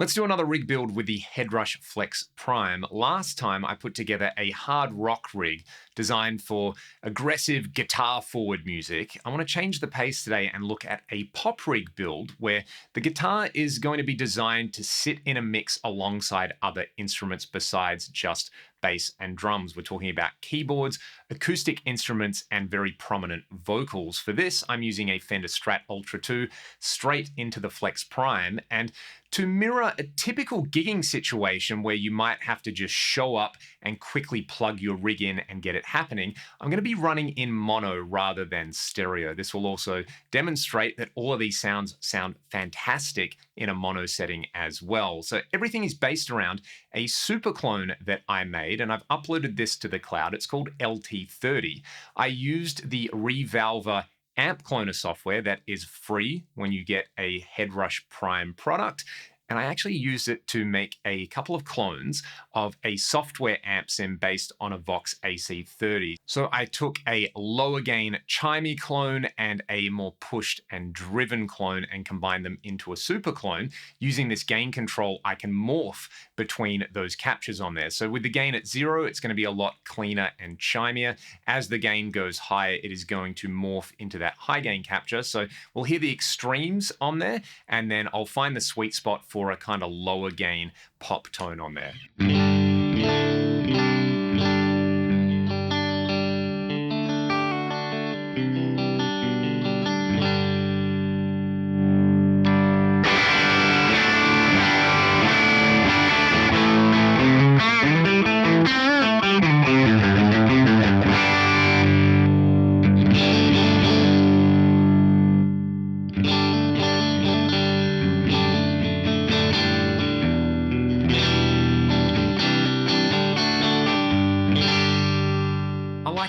Let's do another rig build with the Headrush Flex Prime. Last time I put together a hard rock rig designed for aggressive guitar forward music. I want to change the pace today and look at a pop rig build where the guitar is going to be designed to sit in a mix alongside other instruments besides just bass and drums. We're talking about keyboards, acoustic instruments, and very prominent vocals. For this, I'm using a Fender Strat Ultra 2 straight into the Flex Prime. And to mirror a typical gigging situation where you might have to just show up and quickly plug your rig in and get it happening, I'm going to be running in mono rather than stereo. This will also demonstrate that all of these sounds sound fantastic in a mono setting as well. So everything is based around a Superclone that I made, and I've uploaded this to the cloud. It's called LT30. I used the Revalver amp cloner software that is free when you get a Headrush Prime product. And I actually used it to make a couple of clones of a software amp sim based on a Vox AC30. So I took a lower gain chimey clone and a more pushed and driven clone and combined them into a super clone. Using this gain control, I can morph between those captures on there. So with the gain at 0, it's going to be a lot cleaner and chimier. As the gain goes higher, it is going to morph into that high gain capture. So we'll hear the extremes on there, and then I'll find the sweet spot for a kind of lower gain pop tone on there.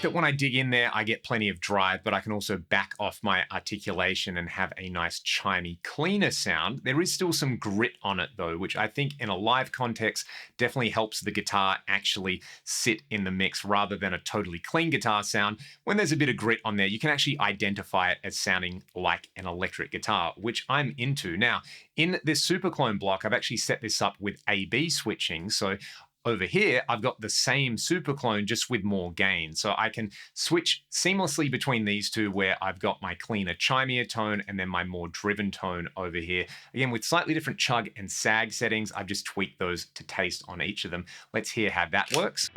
That when I dig in there, I get plenty of drive, but I can also back off my articulation and have a nice chimey, cleaner sound. There is still some grit on it though, which I think in a live context definitely helps the guitar actually sit in the mix rather than a totally clean guitar sound. When there's a bit of grit on there, you can actually identify it as sounding like an electric guitar, which I'm into. Now, in this Superclone block, I've actually set this up with A/B switching. So over here, I've got the same Superclone just with more gain. So I can switch seamlessly between these two where I've got my cleaner, chimier tone and then my more driven tone over here. Again, with slightly different chug and sag settings, I've just tweaked those to taste on each of them. Let's hear how that works.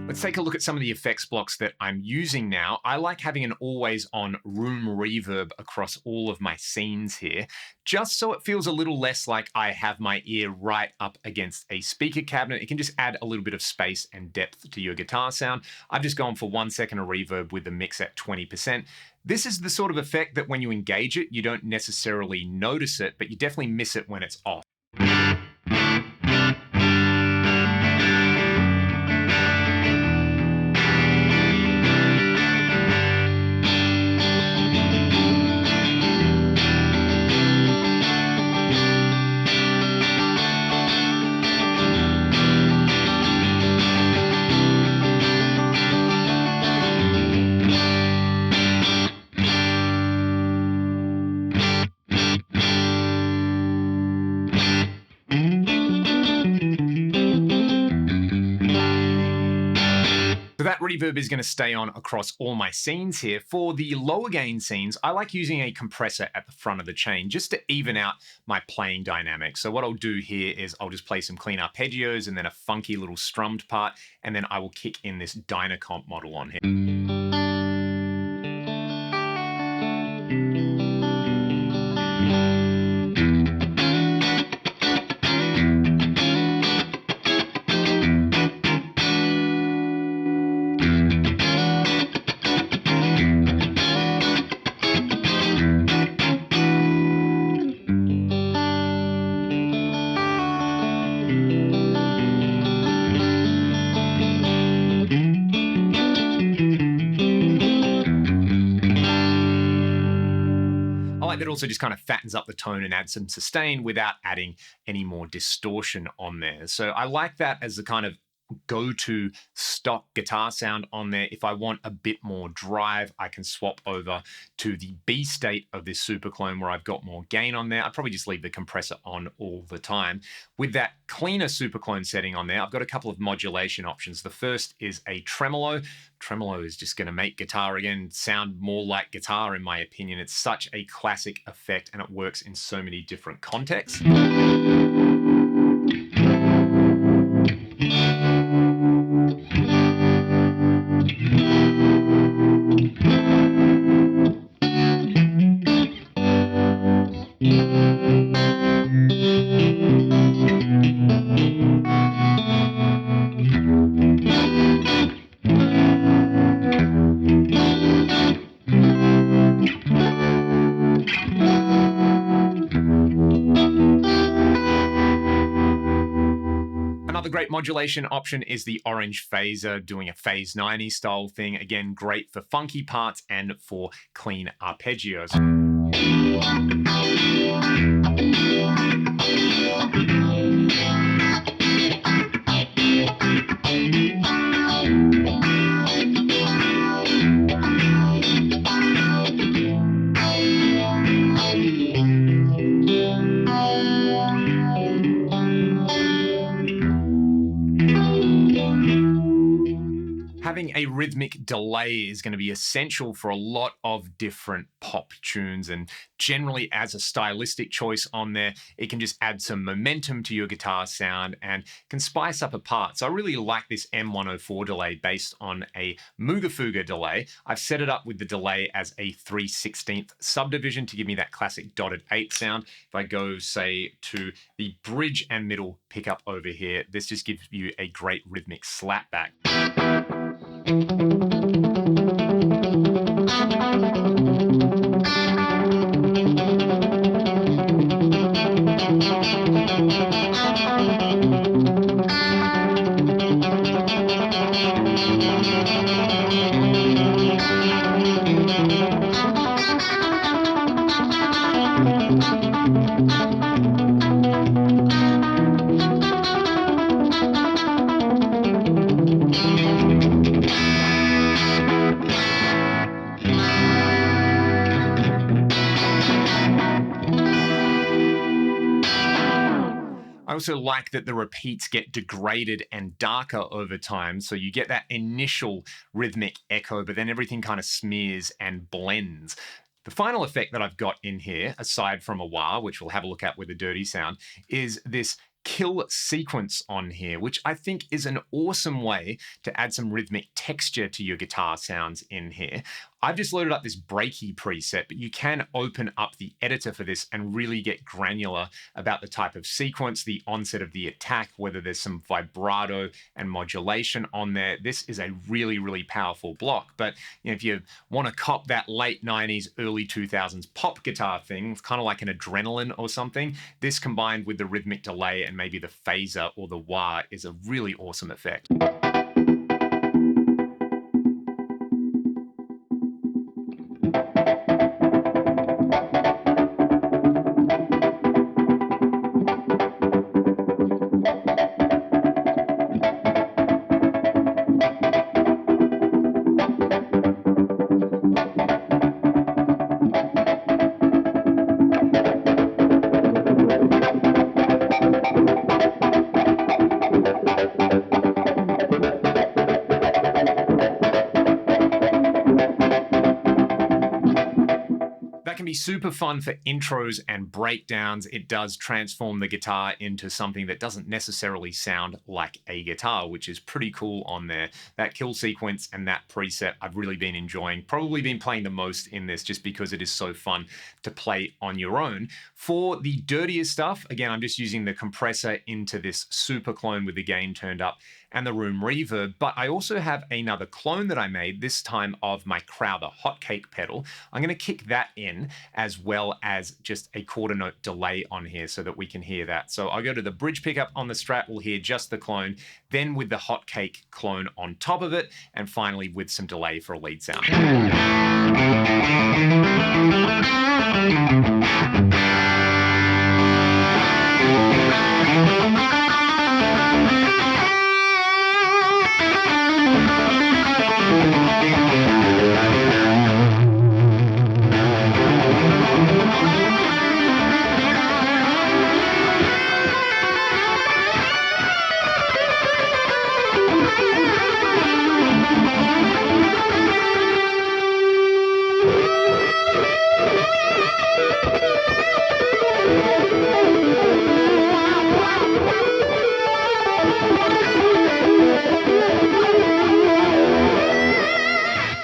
Let's take a look at some of the effects blocks that I'm using now. I like having an always on room reverb across all of my scenes here, just so it feels a little less like I have my ear right up against a speaker cabinet. It can just add a little bit of space and depth to your guitar sound. I've just gone for 1 second of reverb with the mix at 20%. This is the sort of effect that when you engage it, you don't necessarily notice it, but you definitely miss it when it's off. So that reverb is going to stay on across all my scenes here. For the lower gain scenes, I like using a compressor at the front of the chain just to even out my playing dynamics. So what I'll do here is I'll just play some clean arpeggios and then a funky little strummed part, and then I will kick in this Dynacomp model on here. also just kind of fattens up the tone and adds some sustain without adding any more distortion on there. So I like that as the kind of go-to stock guitar sound on there. If I want a bit more drive, I can swap over to the B state of this Superclone where I've got more gain on there. I'd probably just leave the compressor on all the time. With that cleaner Superclone setting on there, I've got a couple of modulation options. The first is a tremolo. Tremolo is just going to make guitar again sound more like guitar, in my opinion. It's such a classic effect and it works in so many different contexts. Another great modulation option is the orange phaser, doing a phase 90 style thing. Again, great for funky parts and for clean arpeggios. Having a rhythmic delay is going to be essential for a lot of different pop tunes, and generally as a stylistic choice on there, it can just add some momentum to your guitar sound and can spice up a part. So I really like this M104 delay based on a Muga Fuga delay. I've set it up with the delay as a 3/16th subdivision to give me that classic dotted 8 sound. If I go, say, to the bridge and middle pickup over here, this just gives you a great rhythmic slapback. I also like that the repeats get degraded and darker over time, so you get that initial rhythmic echo, but then everything kind of smears and blends. The final effect that I've got in here, aside from a wah, which we'll have a look at with the dirty sound, is this kill sequence on here, which I think is an awesome way to add some rhythmic texture to your guitar sounds in here. I've just loaded up this breaky preset, but you can open up the editor for this and really get granular about the type of sequence, the onset of the attack, whether there's some vibrato and modulation on there. This is a really, really powerful block. But if you want to cop that late 90s, early 2000s pop guitar thing, it's kind of like an adrenaline or something, this combined with the rhythmic delay and maybe the phaser or the wah is a really awesome effect. Can be super fun for intros and breakdowns. It does transform the guitar into something that doesn't necessarily sound like a guitar, which is pretty cool on there. That kill sequence and that preset I've really been enjoying. Probably been playing the most in this just because it is so fun to play on your own. For the dirtier stuff, again, I'm just using the compressor into this Superclone with the gain turned up and the room reverb, but I also have another clone that I made, this time of my Crowther hotcake pedal. I'm going to kick that in as well as just a quarter note delay on here so that we can hear that. So I'll go to the bridge pickup on the Strat, we'll hear just the clone, then with the hotcake clone on top of it, and finally with some delay for a lead sound.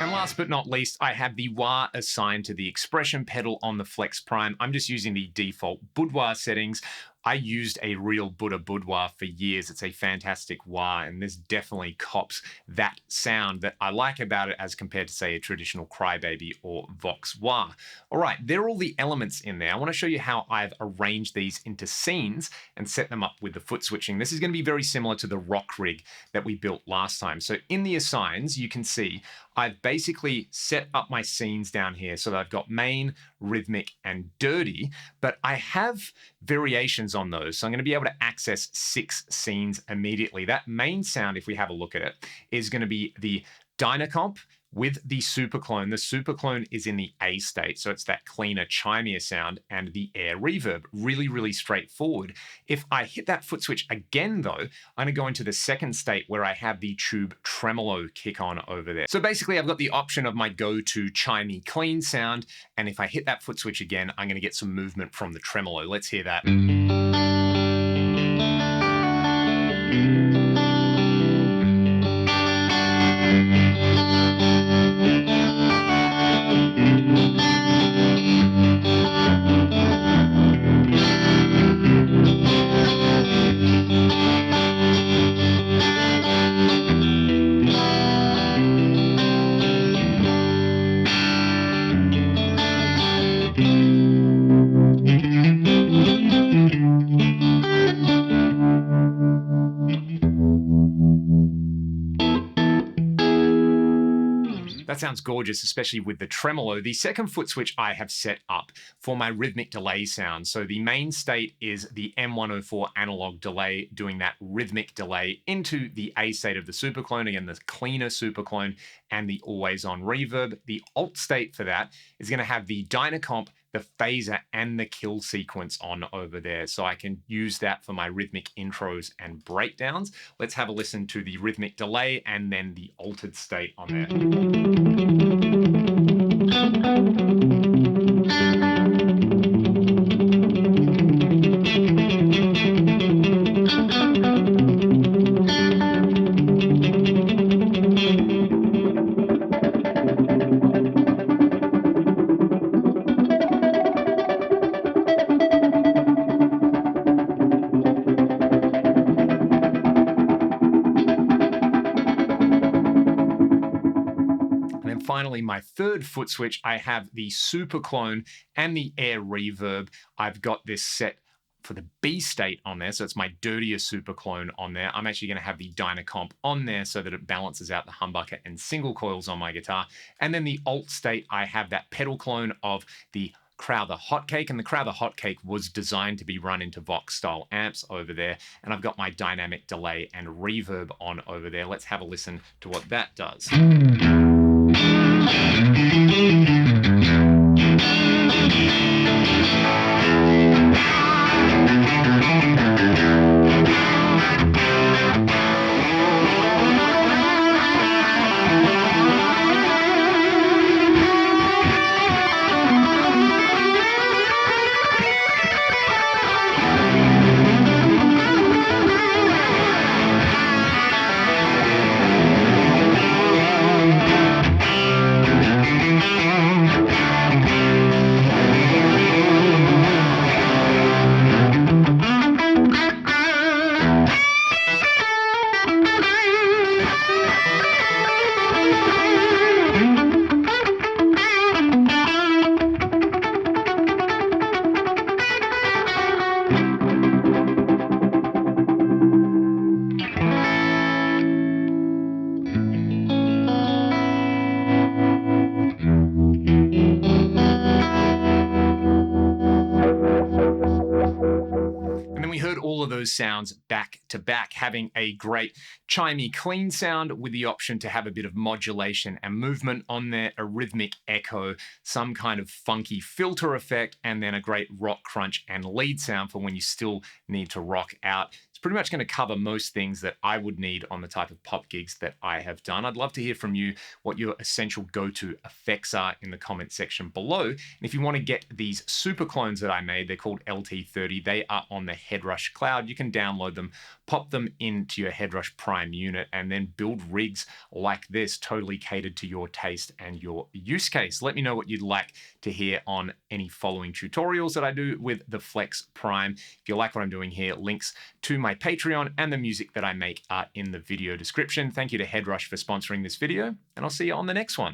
Last but not least, I have the wah assigned to the expression pedal on the Flex Prime. I'm just using the default boudoir settings. I used a real Buddha boudoir for years. It's a fantastic wah, and this definitely cops that sound that I like about it as compared to, say, a traditional Crybaby or Vox wah. All right, there are all the elements in there. I want to show you how I've arranged these into scenes and set them up with the foot switching. This is going to be very similar to the rock rig that we built last time. So in the assigns, you can see I've basically set up my scenes down here so that I've got main, rhythmic, and dirty, but I have variations on those. So I'm going to be able to access 6 scenes immediately. That main sound, if we have a look at it, is going to be the Dynacomp with the Superclone. The Superclone is in the A state, so it's that cleaner, chimier sound, and the air reverb. Really, really straightforward. If I hit that foot switch again, though, I'm going to go into the second state where I have the tube tremolo kick on over there. So basically, I've got the option of my go-to chimey clean sound, and if I hit that foot switch again, I'm going to get some movement from the tremolo. Let's hear that. That sounds gorgeous, especially with the tremolo. The second foot switch I have set up for my rhythmic delay sound. So the main state is the M104 analog delay, doing that rhythmic delay into the A state of the Superclone, again, the cleaner Superclone, and the always on reverb. The alt state for that is going to have the Dynacomp, the phaser, and the kill sequence on over there. So I can use that for my rhythmic intros and breakdowns. Let's have a listen to the rhythmic delay and then the altered state on there. Finally, my third foot switch, I have the Superclone and the air reverb. I've got this set for the B state on there, so it's my dirtier Superclone on there. I'm actually going to have the Dynacomp on there so that it balances out the humbucker and single coils on my guitar. And then the alt state, I have that pedal clone of the Crowther Hotcake, and the Crowther Hotcake was designed to be run into Vox style amps over there, and I've got my dynamic delay and reverb on over there. Let's have a listen to what that does. we heard all of those sounds back to back, having a great chimey clean sound with the option to have a bit of modulation and movement on there, a rhythmic echo, some kind of funky filter effect, and then a great rock crunch and lead sound for when you still need to rock out. It's pretty much going to cover most things that I would need on the type of pop gigs that I have done. I'd love to hear from you what your essential go-to effects are in the comment section below. And if you want to get these Superclones that I made, they're called LT30. They are on the Headrush cloud. You can download them, pop them into your Headrush Prime unit, and then build rigs like this, totally catered to your taste and your use case. Let me know what you'd like to hear on any following tutorials that I do with the Flex Prime. If you like what I'm doing here, links to my Patreon and the music that I make are in the video description. Thank you to Headrush for sponsoring this video, and I'll see you on the next one.